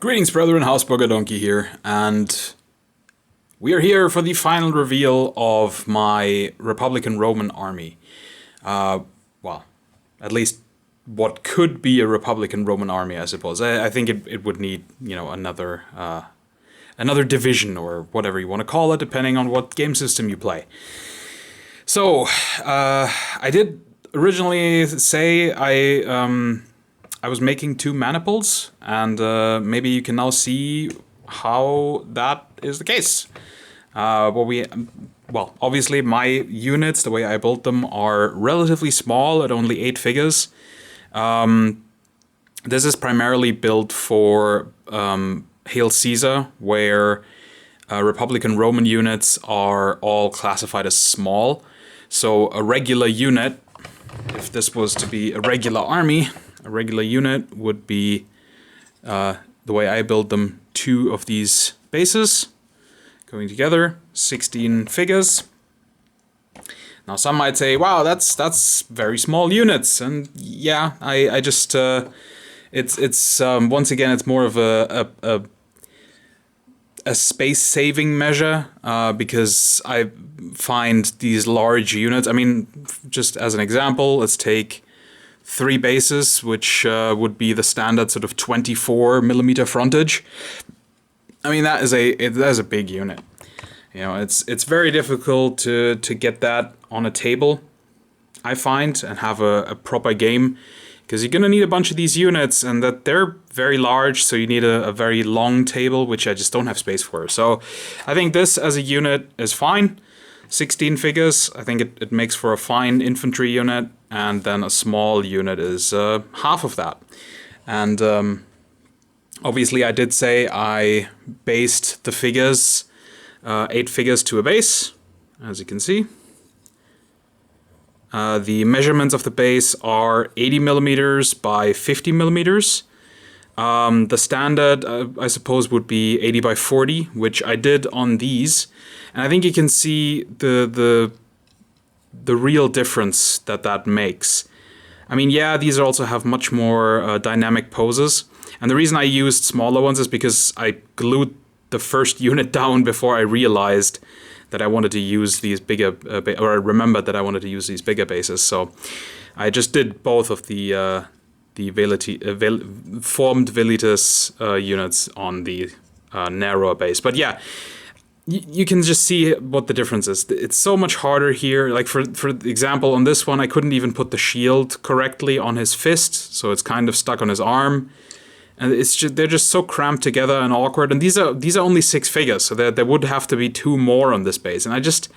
Greetings, brethren. Housebugger Donkey here, and we are here for the final reveal of my Republican Roman army. Well, at least what could be a Republican Roman army, I suppose. I think it would need, another division or whatever you want to call it, depending on what game system you play. So, I did originally say I was making two maniples, and maybe you can now see how that is the case. Obviously my units, the way I built them, are relatively small at only 8 figures. This is primarily built for Hail Caesar, where Republican Roman units are all classified as small. So a regular unit, if this was to be a regular army, a regular unit would be, the way I build them, 2 of these bases going together, 16 figures. Now some might say, wow, that's very small units, and yeah, I just it's once again, it's more of a space saving measure, because I find these large units, I mean, just as an example, let's take 3 bases, which would be the standard sort of 24 millimeter frontage. I mean, that is a big unit. It's very difficult to get that on a table, I find, and have a proper game, because you're gonna need a bunch of these units, and that they're very large, so you need a very long table, which I just don't have space for. So I think this as a unit is fine. 16 figures, I think it makes for a fine infantry unit, and then a small unit is half of that. And obviously I did say I based the figures, 8 figures to a base, as you can see. The measurements of the base are 80 millimeters by 50 millimeters. The standard, I suppose, would be 80 by 40, which I did on these. And I think you can see the real difference that makes. I mean, yeah, these also have much more dynamic poses. And the reason I used smaller ones is because I glued the first unit down before I realized that I wanted to use these bigger, or I remembered that I wanted to use these bigger bases. So I just did both of the formed Velitus units on the narrower base. But yeah, you can just see what the difference is. It's so much harder here. Like for example, on this one, I couldn't even put the shield correctly on his fist, so it's kind of stuck on his arm. And they're just so cramped together and awkward. And these are only 6 figures, so there would have to be 2 more on this base. And I just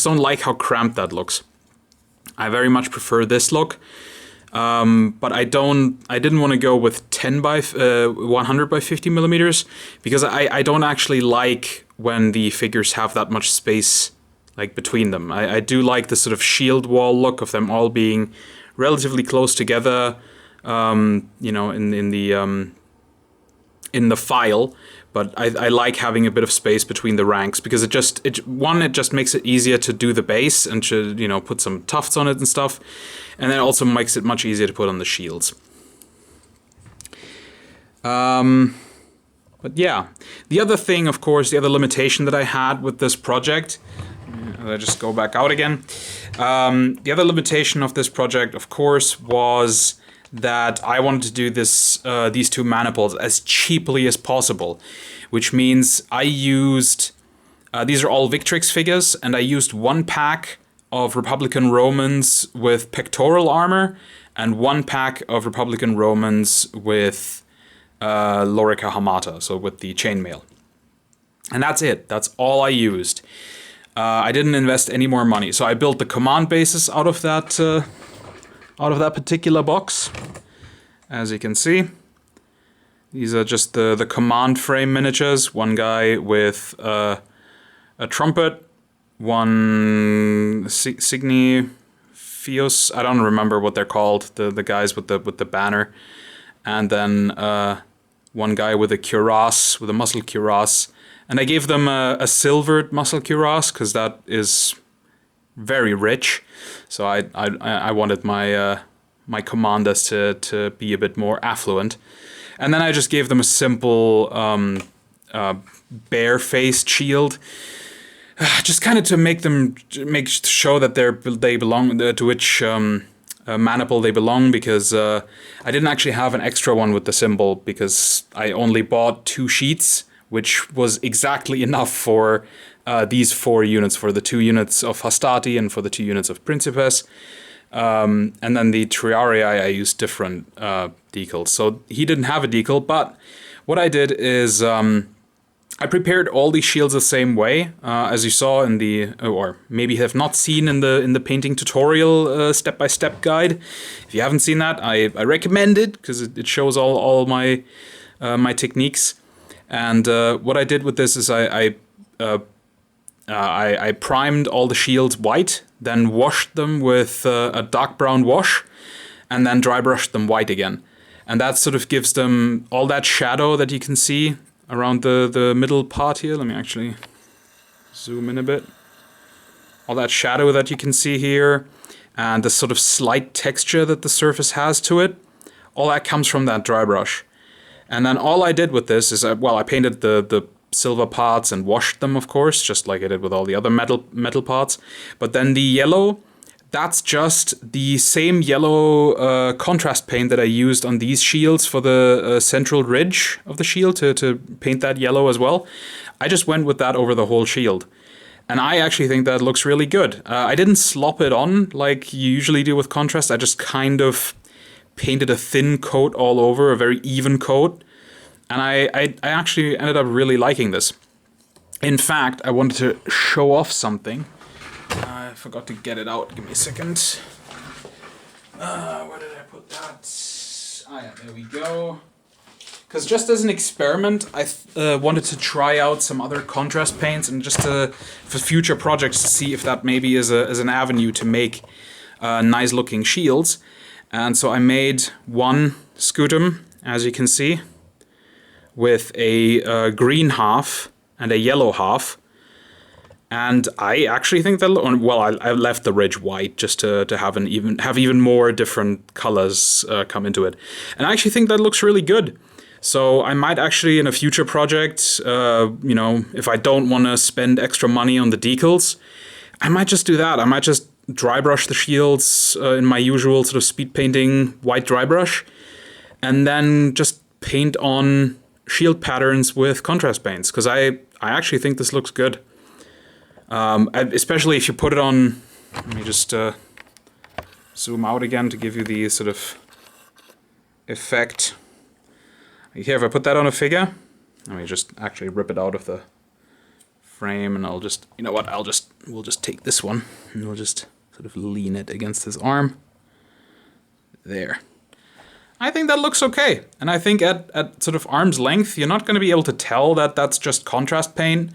don't like how cramped that looks. I very much prefer this look. But I didn't want to go with 10 by 100 by 50 millimeters, because I don't actually like when the figures have that much space like between them. I do like the sort of shield wall look of them all being relatively close together, in the file, but I like having a bit of space between the ranks, because it just makes it easier to do the base and to, put some tufts on it and stuff, and then also makes it much easier to put on the shields. But yeah, the other thing, of course, the other limitation that I had with this project, I just go back out again. The other limitation of this project, of course, was that I wanted to do these 2 maniples as cheaply as possible, which means I used, these are all Victrix figures, and I used 1 pack of Republican Romans with pectoral armor, and 1 pack of Republican Romans with Lorica Hamata, so with the chainmail. And that's it. That's all I used. I didn't invest any more money. So I built the command bases out of that particular box, as you can see. These are just the command frame miniatures. 1 guy with a trumpet, 1 Signifius, I don't remember what they're called, the guys with the banner, and then 1 guy with a cuirass, with a muscle cuirass. And I gave them a silvered muscle cuirass, because that is very rich. So I wanted my my commanders to be a bit more affluent. And then I just gave them a simple bare-faced shield, just kind of to show that they belong to which maniple they belong, because I didn't actually have an extra one with the symbol because I only bought 2 sheets, which was exactly enough for these 4 units, for the 2 units of Hastati and for the 2 units of Principes. And then the Triarii, I used different decals. So he didn't have a decal, but what I did is I prepared all these shields the same way, as you saw in the, or maybe have not seen in the painting tutorial step-by-step guide. If you haven't seen that, I recommend it, because it shows all my my techniques. And what I did with this is I primed all the shields white, then washed them with a dark brown wash, and then dry brushed them white again. And that sort of gives them all that shadow that you can see around the middle part here. Let me actually zoom in a bit. All that shadow that you can see here, and the sort of slight texture that the surface has to it, all that comes from that dry brush. And then all I did with this is, well, I painted the silver parts and washed them, of course, just like I did with all the other metal parts. But then the yellow, that's just the same yellow contrast paint that I used on these shields for the central ridge of the shield to paint that yellow as well. I just went with that over the whole shield. And I actually think that looks really good. I didn't slop it on like you usually do with contrast. I just kind of painted a thin coat all over, a very even coat. And I actually ended up really liking this. In fact, I wanted to show off something. I forgot to get it out. Give me a second. Where did I put that? Ah, yeah, there we go. Because just as an experiment, I wanted to try out some other contrast paints, and just for future projects to see if that maybe is an avenue to make nice looking shields. And so I made one scutum, as you can see, with a green half and a yellow half. And I actually think that, well, I left the ridge white just to have even more different colors come into it. And I actually think that looks really good. So I might actually, in a future project, you know, if I don't want to spend extra money on the decals, I might just do that. I might just dry brush the shields in my usual sort of speed painting white dry brush, and then just paint on shield patterns with contrast paints, because I actually think this looks good. Especially if you put it on, let me just zoom out again to give you the sort of effect. Here, if I put that on a figure, let me just actually rip it out of the frame, and I'll just, you know what, we'll just take this one, and we'll just sort of lean it against his arm. There. I think that looks okay. And I think at sort of arm's length, you're not going to be able to tell that that's just contrast paint.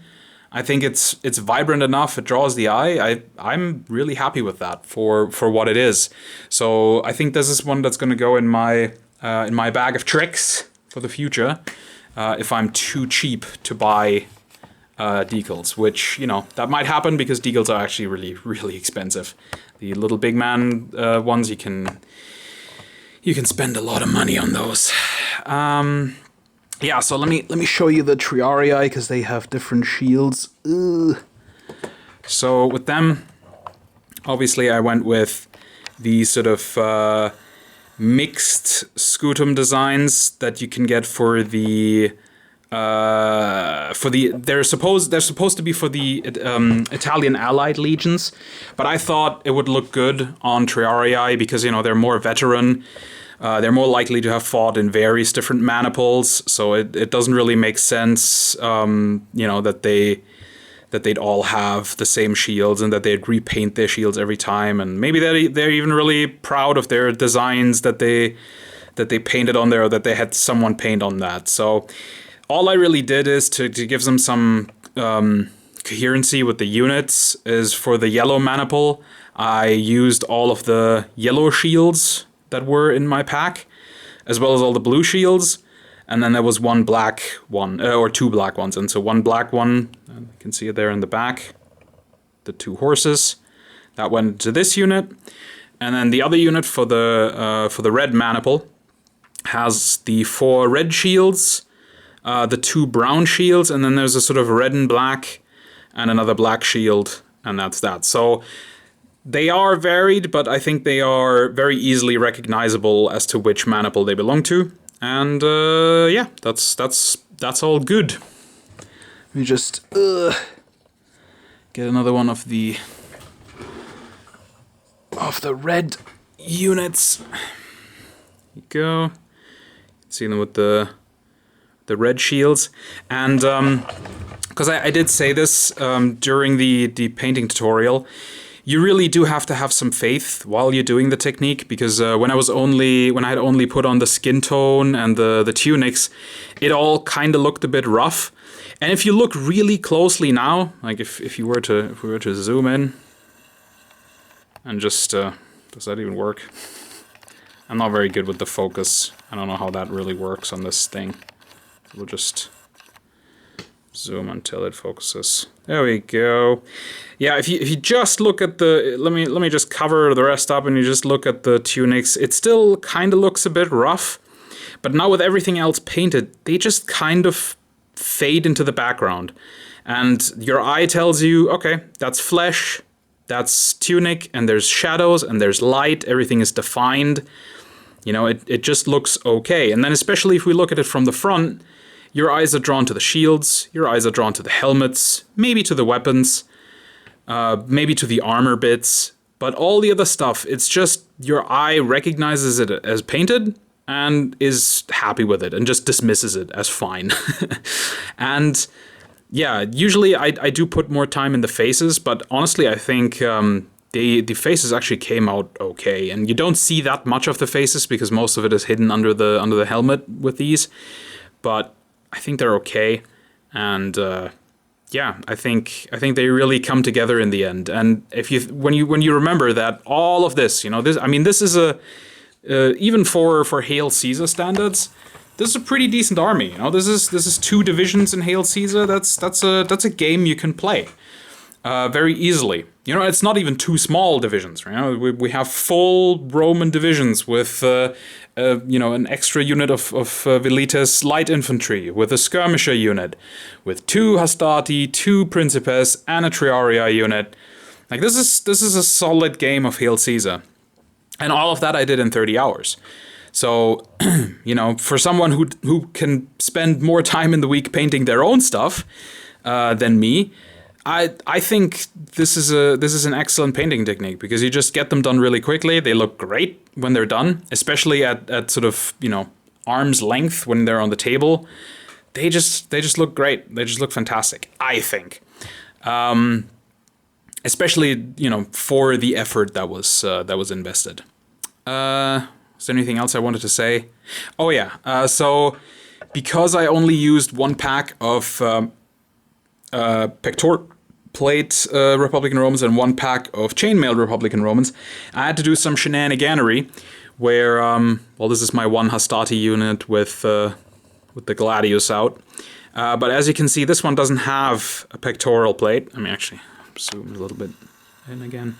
I think it's vibrant enough, it draws the eye. I'm really happy with that for what it is. So I think this is one that's going to go in my bag of tricks for the future, if I'm too cheap to buy decals, which, you know, that might happen because decals are actually really, really expensive. The little big man ones, you can spend a lot of money on those. Yeah, so let me show you the Triarii, because they have different shields. Ugh. So with them, obviously I went with the sort of mixed scutum designs that you can get for the they're supposed to be for the Italian Allied legions, but I thought it would look good on Triarii because, you know, they're more veteran. They're more likely to have fought in various different maniples, so it doesn't really make sense, you know, that they'd all have the same shields and that they'd repaint their shields every time. And maybe they're even really proud of their designs that they painted on there, or that they had someone paint on that. So all I really did is to give them some coherency with the units. Is for the yellow maniple, I used all of the yellow shields that were in my pack, as well as all the blue shields, and then there was one black one, or two black ones. And so one black one, you can see it there in the back, the two horses, that went to this unit. And then the other unit for the red maniple has the 4 red shields, the 2 brown shields, and then there's a sort of red and black and another black shield, and that's that. So they are varied, but I think they are very easily recognizable as to which maniple they belong to. And yeah, that's all good. Let me just get another one of the red units. There you go. See them with the red shields. And because I did say this during the painting tutorial, you really do have to have some faith while you're doing the technique, because when I had only put on the skin tone and the tunics, it all kind of looked a bit rough. And if you look really closely now, like if we were to zoom in and just does that even work? I'm not very good with the focus. I don't know how that really works on this thing. We'll just zoom until it focuses. There we go. Yeah, if you just look at the let me just cover the rest up and you just look at the tunics, it still kind of looks a bit rough. But now with everything else painted, they just kind of fade into the background. And your eye tells you, okay, that's flesh, that's tunic, and there's shadows and there's light, everything is defined. You know, it just looks okay. And then especially if we look at it from the front, your eyes are drawn to the shields, your eyes are drawn to the helmets, maybe to the weapons, maybe to the armor bits, but all the other stuff, it's just your eye recognizes it as painted and is happy with it and just dismisses it as fine. And yeah, usually I do put more time in the faces, but honestly I think the faces actually came out okay, and you don't see that much of the faces because most of it is hidden under the helmet with these, but I think they're okay, and yeah, I think they really come together in the end. And when you remember that all of this, you know, this is a even for Hail Caesar standards, this is a pretty decent army. You know, this is 2 divisions in Hail Caesar. That's a game you can play very easily. You know, it's not even 2 small divisions. You know, we have full Roman divisions with you know, an extra unit of Velitas light infantry, with a skirmisher unit, with 2 Hastati, 2 Principes, and a Triarii unit. Like this is a solid game of Hail Caesar, and all of that I did in 30 hours. So, you know, for someone who can spend more time in the week painting their own stuff than me, I think this is an excellent painting technique, because you just get them done really quickly. They look great when they're done, especially at sort of, you know, arm's length when they're on the table. They just look great. They just look fantastic, I think. Especially, you know, for the effort that was invested. Is there anything else I wanted to say? Oh yeah. So because I only used 1 pack of pectoral plate Republican Romans and 1 pack of chainmail Republican Romans, I had to do some shenaniganery where, well, this is my 1 Hastati unit with the Gladius out. But as you can see, this one doesn't have a pectoral plate. I mean, actually, zoom a little bit in again.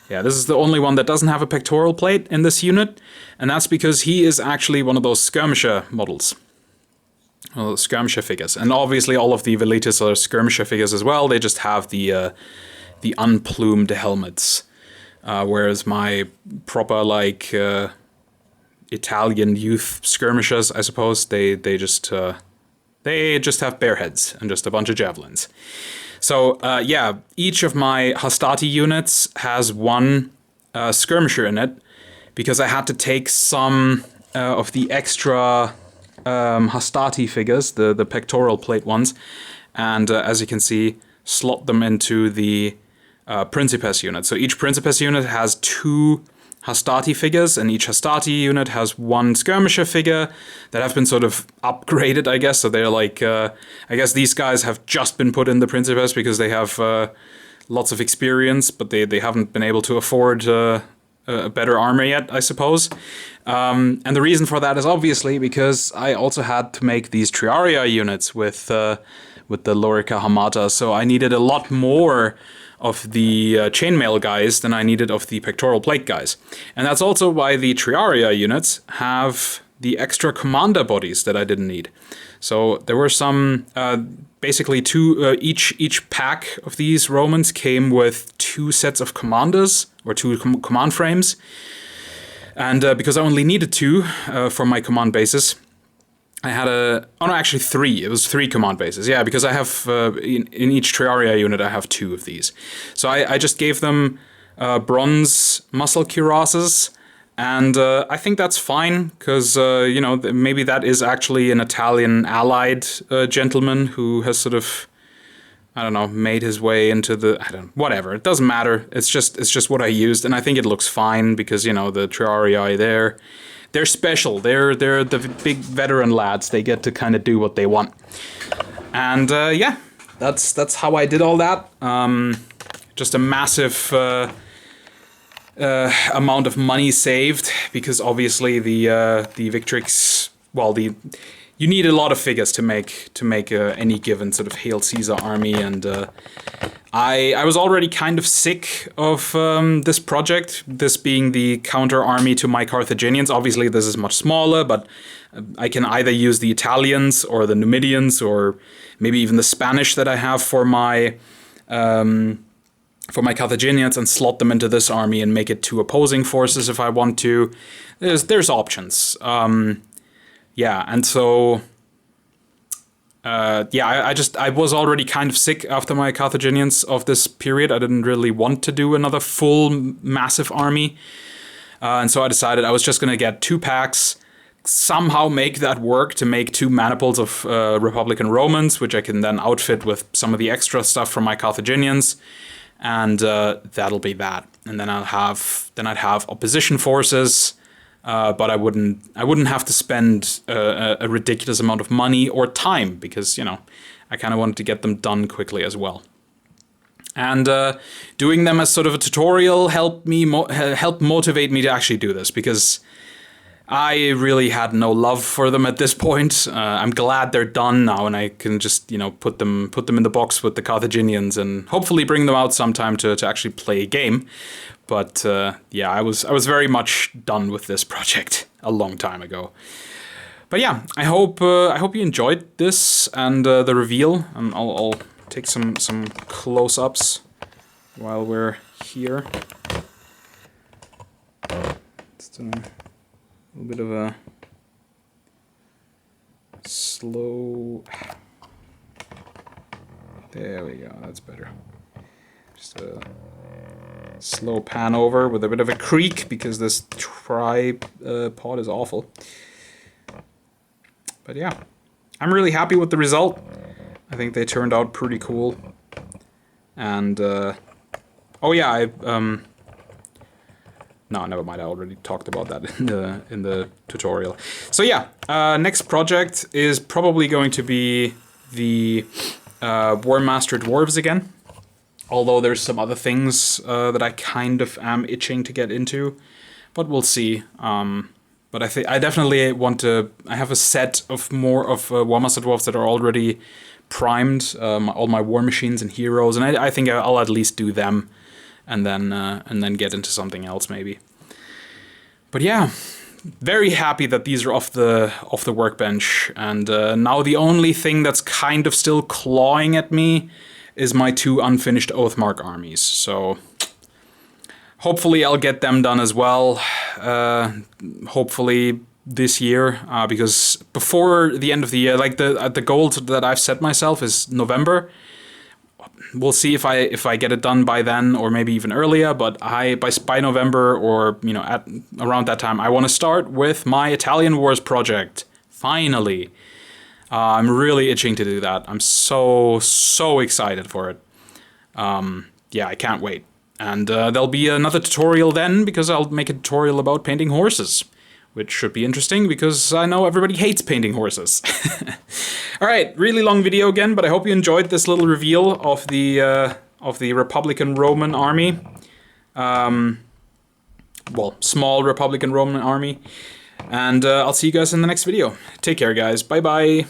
Yeah, this is the only one that doesn't have a pectoral plate in this unit, and that's because he is actually one of those skirmisher models. Well, skirmisher figures. And obviously all of the Velitas are skirmisher figures as well. They just have the unplumed helmets. Whereas my proper, like, Italian youth skirmishers, I suppose, they just have bare heads and just a bunch of javelins. So, yeah, each of my Hastati units has 1 skirmisher in it, because I had to take some of the extra Hastati figures, the pectoral plate ones, and as you can see, slot them into the Principes unit. So each Principes unit has 2 Hastati figures, and each Hastati unit has 1 skirmisher figure that have been sort of upgraded, I guess. So they're like, I guess these guys have just been put in the Principes because they have lots of experience, but they haven't been able to afford a better armor yet, I suppose. And the reason for that is obviously because I also had to make these Triarii units with the Lorica Hamata, so I needed a lot more of the chainmail guys than I needed of the pectoral plate guys. And that's also why the Triarii units have the extra commander bodies that I didn't need. So there were some, basically two, each pack of these Romans came with 2 sets of commanders, or 2 command frames. And because I only needed 2 for my command bases, I had actually 3. It was 3 command bases. Yeah, because I have, in each Triarii unit, I have 2 of these. So I just gave them bronze muscle cuirasses, and I think that's fine, because, you know, maybe that is actually an Italian allied gentleman who has sort of, I don't know, made his way into the, whatever. It doesn't matter. It's just what I used, and I think it looks fine, because, you know, the Triarii they're special. They're the big veteran lads. They get to kind of do what they want. And yeah, that's how I did all that. Just a massive amount of money saved, because obviously the Victrix, well, you need a lot of figures to make any given sort of Hail Caesar army, and I was already kind of sick of this project, this being the counter army to my Carthaginians. Obviously this is much smaller, but I can either use the Italians or the Numidians, or maybe even the Spanish that I have for my Carthaginians, and slot them into this army and make it 2 opposing forces if I want to. There's options. Yeah, and so yeah, I was already kind of sick after my Carthaginians of this period. I didn't really want to do another full massive army, and so I decided I was just gonna get 2 packs, somehow make that work to make 2 maniples of Republican Romans, which I can then outfit with some of the extra stuff from my Carthaginians, and that'll be that. And then I'd have opposition forces. But I wouldn't have to spend a ridiculous amount of money or time, because, you know, I kind of wanted to get them done quickly as well. And doing them as sort of a tutorial helped motivate me to actually do this, because I really had no love for them at this point. I'm glad they're done now, and I can just, you know, put them in the box with the Carthaginians and hopefully bring them out sometime to actually play a game. But yeah, I was very much done with this project a long time ago. But yeah, I hope you enjoyed this and the reveal. I'll take some close-ups while we're here. Just a little bit of a slow. There we go. That's better. Just a slow pan over with a bit of a creak, because this tripod is awful. But yeah, I'm really happy with the result. I think they turned out pretty cool. And oh yeah, no, never mind. I already talked about that in the tutorial. So yeah, next project is probably going to be the War Master Dwarves again. Although there's some other things that I kind of am itching to get into, but we'll see. But I definitely want to. I have a set of more of War Master Dwarves that are already primed, all my war machines and heroes, and I think I'll at least do them, and then get into something else maybe. But yeah, very happy that these are off the workbench, and now the only thing that's kind of still clawing at me is my 2 unfinished Oathmark armies. So hopefully I'll get them done as well. Hopefully this year, because before the end of the year, like the goal that I've set myself is November. We'll see if I get it done by then, or maybe even earlier. But by November, or you know, at around that time, I want to start with my Italian Wars project. Finally. I'm really itching to do that. I'm so excited for it. Yeah, I can't wait. And there'll be another tutorial then, because I'll make a tutorial about painting horses, which should be interesting, because I know everybody hates painting horses. Alright, really long video again, but I hope you enjoyed this little reveal of the Republican Roman army. Well, small Republican Roman army. And I'll see you guys in the next video. Take care, guys. Bye-bye.